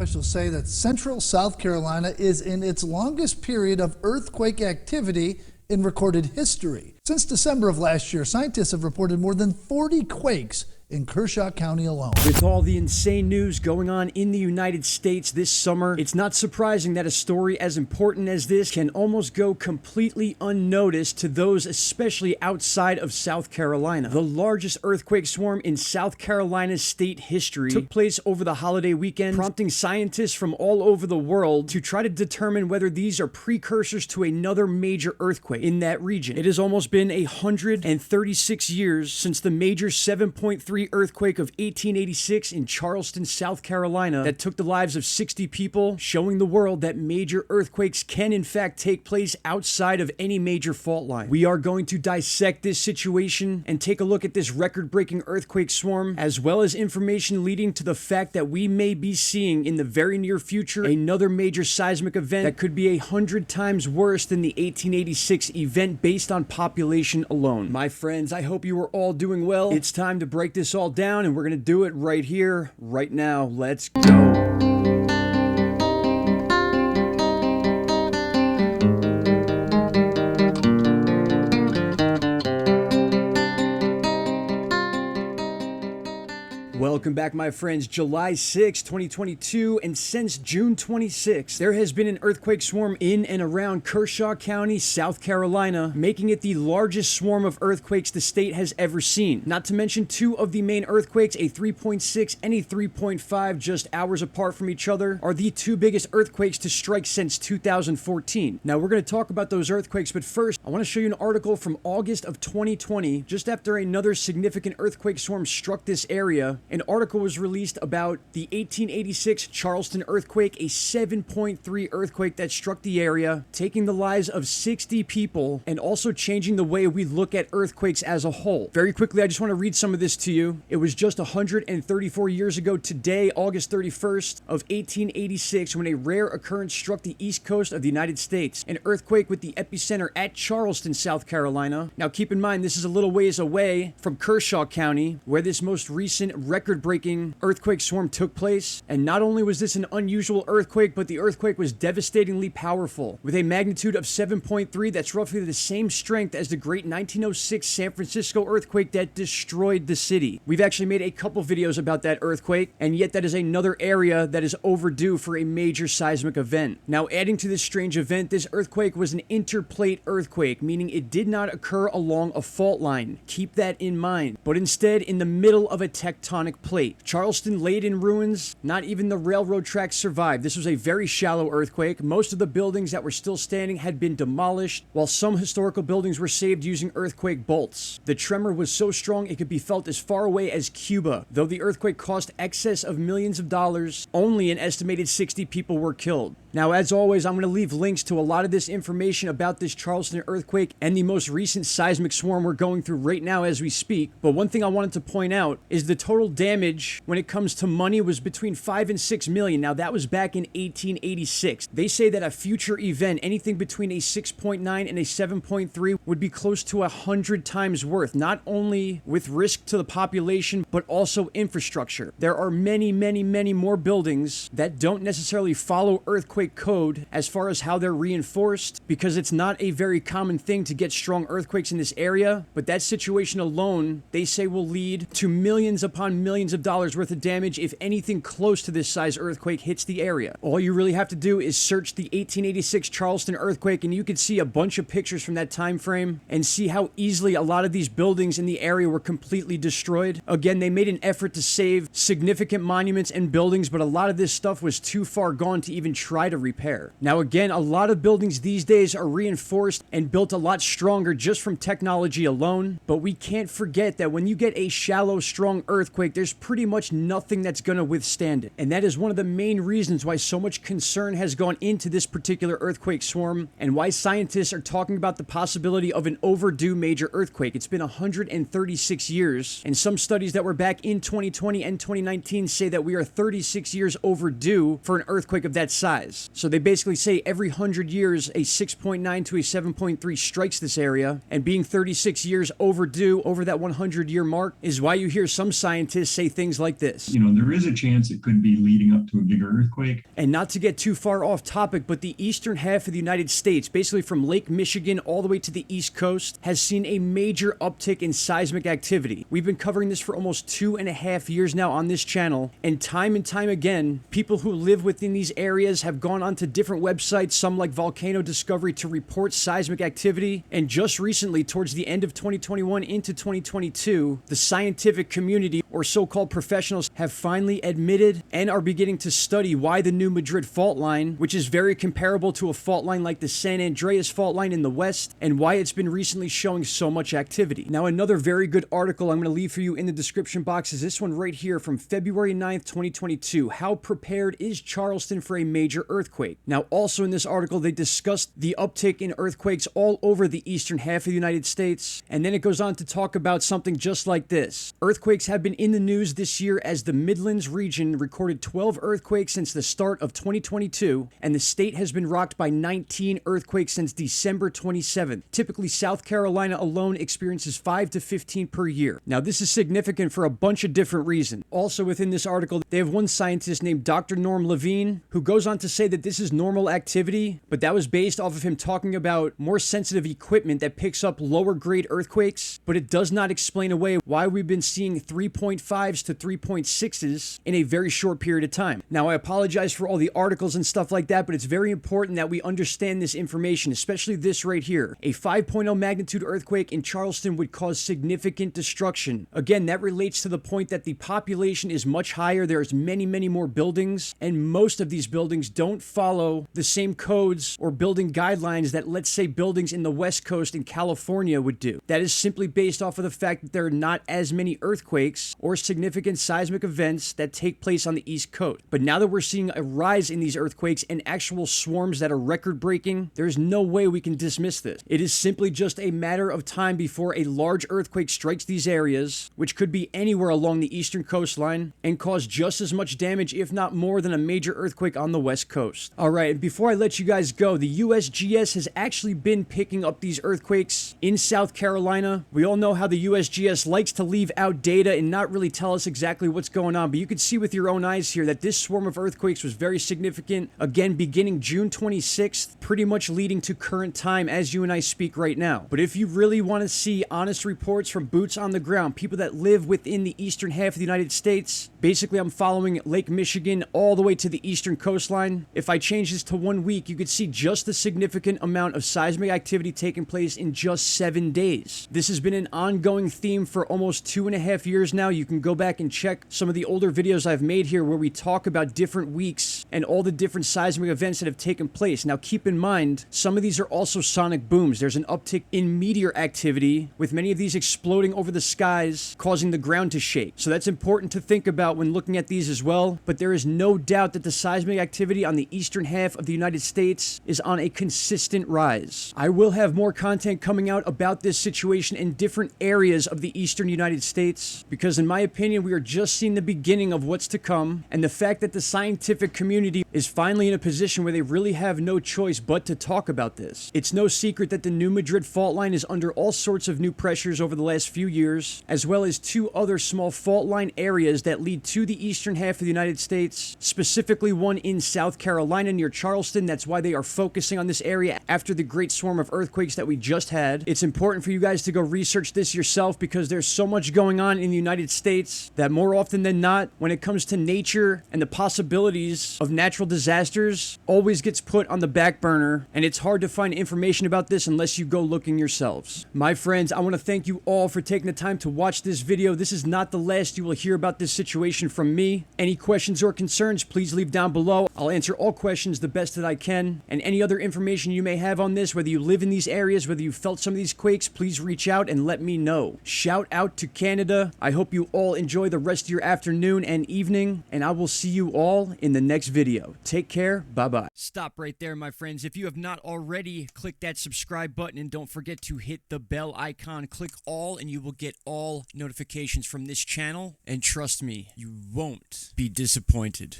Officials say that central South Carolina is in its longest period of earthquake activity in recorded history. Since December of last year, scientists have reported more than 40 quakes in Kershaw County alone. With all the insane news going on in the United States this summer, it's not surprising that a story as important as this can almost go completely unnoticed to those especially outside of South Carolina. The largest earthquake swarm in South Carolina's state history took place over the holiday weekend, prompting scientists from all over the world to try to determine whether these are precursors to another major earthquake in that region. It has almost been 136 years since the major 7.3 earthquake of 1886 in Charleston, South Carolina that took the lives of 60 people, showing the world that major earthquakes can in fact take place outside of any major fault line. We are going to dissect this situation and take a look at this record-breaking earthquake swarm, as well as information leading to the fact that we may be seeing in the very near future another major seismic event that could be 100 times worse than the 1886 event based on population alone. My friends, I hope you are all doing well. It's time to break this all down, and we're gonna do it right here, right now. Let's go. Welcome back, my friends. July 6, 2022, and since June 26, there has been an earthquake swarm in and around Kershaw County, South Carolina, making it the largest swarm of earthquakes the state has ever seen. Not to mention two of the main earthquakes, a 3.6 and a 3.5, just hours apart from each other, are the two biggest earthquakes to strike since 2014. Now, we're going to talk about those earthquakes, but first, I want to show you an article from August of 2020, just after another significant earthquake swarm struck this area. An article was released about the 1886 Charleston earthquake, a 7.3 earthquake that struck the area, taking the lives of 60 people and also changing the way we look at earthquakes as a whole. Very quickly, I just want to read some of this to you. It was just 134 years ago today, August 31st of 1886, when a rare occurrence struck the east coast of the United States, an earthquake with the epicenter at Charleston, South Carolina. Now, keep in mind, this is a little ways away from Kershaw County, where this most recent record-breaking earthquake swarm took place. And not only was this an unusual earthquake, but the earthquake was devastatingly powerful. With a magnitude of 7.3, that's roughly the same strength as the great 1906 San Francisco earthquake that destroyed the city. We've actually made a couple videos about that earthquake, and yet that is another area that is overdue for a major seismic event. Now, adding to this strange event, this earthquake was an interplate earthquake, meaning it did not occur along a fault line. Keep that in mind. But instead, in the middle of a tectonic plate. Charleston laid in ruins. Not even the railroad tracks survived. This was a very shallow earthquake. Most of the buildings that were still standing had been demolished, while some historical buildings were saved using earthquake bolts. The tremor was so strong it could be felt as far away as Cuba. Though the earthquake cost excess of millions of dollars, only an estimated 60 people were killed. Now, as always, I'm going to leave links to a lot of this information about this Charleston earthquake and the most recent seismic swarm we're going through right now as we speak. But one thing I wanted to point out is the total damage when it comes to money was between 5 and 6 million. Now, that was back in 1886. They say that a future event, anything between a 6.9 and a 7.3, would be close to 100 times worth, not only with risk to the population, but also infrastructure. There are many, many, many more buildings that don't necessarily follow earthquake code as far as how they're reinforced, because it's not a very common thing to get strong earthquakes in this area. But that situation alone, they say, will lead to millions upon millions of dollars worth of damage if anything close to this size earthquake hits the area. All you really have to do is search the 1886 Charleston earthquake, and you can see a bunch of pictures from that time frame and see how easily a lot of these buildings in the area were completely destroyed. Again, they made an effort to save significant monuments and buildings, but a lot of this stuff was too far gone to even try to repair. Now, again, a lot of buildings these days are reinforced and built a lot stronger just from technology alone, but we can't forget that when you get a shallow, strong earthquake, there's pretty much nothing that's going to withstand it. And that is one of the main reasons why so much concern has gone into this particular earthquake swarm, and why scientists are talking about the possibility of an overdue major earthquake. It's been 136 years, and some studies that were back in 2020 and 2019 say that we are 36 years overdue for an earthquake of that size. So they basically say every 100 years, a 6.9 to a 7.3 strikes this area, and being 36 years overdue over that 100-year mark is why you hear some scientists scientists say things like this. There is a chance it could be leading up to a bigger earthquake. And not to get too far off topic, but the eastern half of the United States, basically from Lake Michigan all the way to the East Coast, has seen a major uptick in seismic activity. We've been covering this for almost 2.5 years now on this channel, and time again, people who live within these areas have gone onto different websites, some like Volcano Discovery, to report seismic activity. And just recently, towards the end of 2021 into 2022, the scientific community, or so-called professionals, have finally admitted and are beginning to study why the new Madrid fault line, which is very comparable to a fault line like the San Andreas fault line in the west, and why it's been recently showing so much activity. Now, another very good article I'm going to leave for you in the description box is this one right here from February 9th, 2022. How prepared is Charleston for a major earthquake? Now, also in this article, they discussed the uptick in earthquakes all over the eastern half of the United States, and then it goes on to talk about something just like this. Earthquakes have been in the news this year as the Midlands region recorded 12 earthquakes since the start of 2022, and the state has been rocked by 19 earthquakes since December 27th. Typically, South Carolina alone experiences 5 to 15 per year. Now, this is significant for a bunch of different reasons. Also within this article, they have one scientist named Dr. Norm Levine, who goes on to say that this is normal activity, but that was based off of him talking about more sensitive equipment that picks up lower grade earthquakes, but it does not explain away why we've been seeing 3.5s to 3.6s in a very short period of time. Now, I apologize for all the articles and stuff like that, but it's very important that we understand this information, especially this right here. A 5.0 magnitude earthquake in Charleston would cause significant destruction. Again, that relates to the point that the population is much higher. There's many more buildings, and most of these buildings don't follow the same codes or building guidelines that, let's say, buildings in the West Coast in California would do. That is simply based off of the fact that there are not as many earthquakes or significant seismic events that take place on the East Coast. But now that we're seeing a rise in these earthquakes and actual swarms that are record-breaking, there's no way we can dismiss this. It is simply just a matter of time before a large earthquake strikes these areas, which could be anywhere along the eastern coastline, and cause just as much damage, if not more, than a major earthquake on the West Coast. Alright, and before I let you guys go, the USGS has actually been picking up these earthquakes in South Carolina. We all know how the USGS likes to leave out data and not really tell us exactly what's going on, but you can see with your own eyes here that this swarm of earthquakes was very significant, again, beginning June 26th, pretty much leading to current time as you and I speak right now. But if you really want to see honest reports from boots on the ground, people that live within the eastern half of the United States, basically I'm following Lake Michigan all the way to the eastern coastline. If I change this to 1 week, you could see just the significant amount of seismic activity taking place in just 7 days. This has been an ongoing theme for almost 2.5 years now. You can go back and check some of the older videos I've made here where we talk about different weeks and all the different seismic events that have taken place. Now, keep in mind, some of these are also sonic booms. There's an uptick in meteor activity, with many of these exploding over the skies, causing the ground to shake. So that's important to think about when looking at these as well. But there is no doubt that the seismic activity on the eastern half of the United States is on a consistent rise. I will have more content coming out about this situation in different areas of the eastern United States, because in my opinion, we are just seeing the beginning of what's to come, and the fact that the scientific community is finally in a position where they really have no choice but to talk about this. It's no secret that the new Madrid fault line is under all sorts of new pressures over the last few years, as well as 2 other small fault line areas that lead to the eastern half of the United States, specifically one in South Carolina near Charleston. That's why they are focusing on this area after the great swarm of earthquakes that we just had. It's important for you guys to go research this yourself, because there's so much going on in the United States that more often than not, when it comes to nature and the possibilities of natural disasters, always gets put on the back burner, and it's hard to find information about this unless you go looking yourselves. My friends, I want to thank you all for taking the time to watch this video. This is not the last you will hear about this situation from me. Any questions or concerns, please leave down below. I'll answer all questions the best that I can, and any other information you may have on this, whether you live in these areas, whether you felt some of these quakes, please reach out and let me know. Shout out to Canada. I hope you all enjoy the rest of your afternoon and evening, and I will see you all in the next video. Take care. Bye-bye. Stop right there, my friends. If you have not already, click that subscribe button, and don't forget to hit the bell icon. Click all, and you will get all notifications from this channel, and trust me, you won't be disappointed.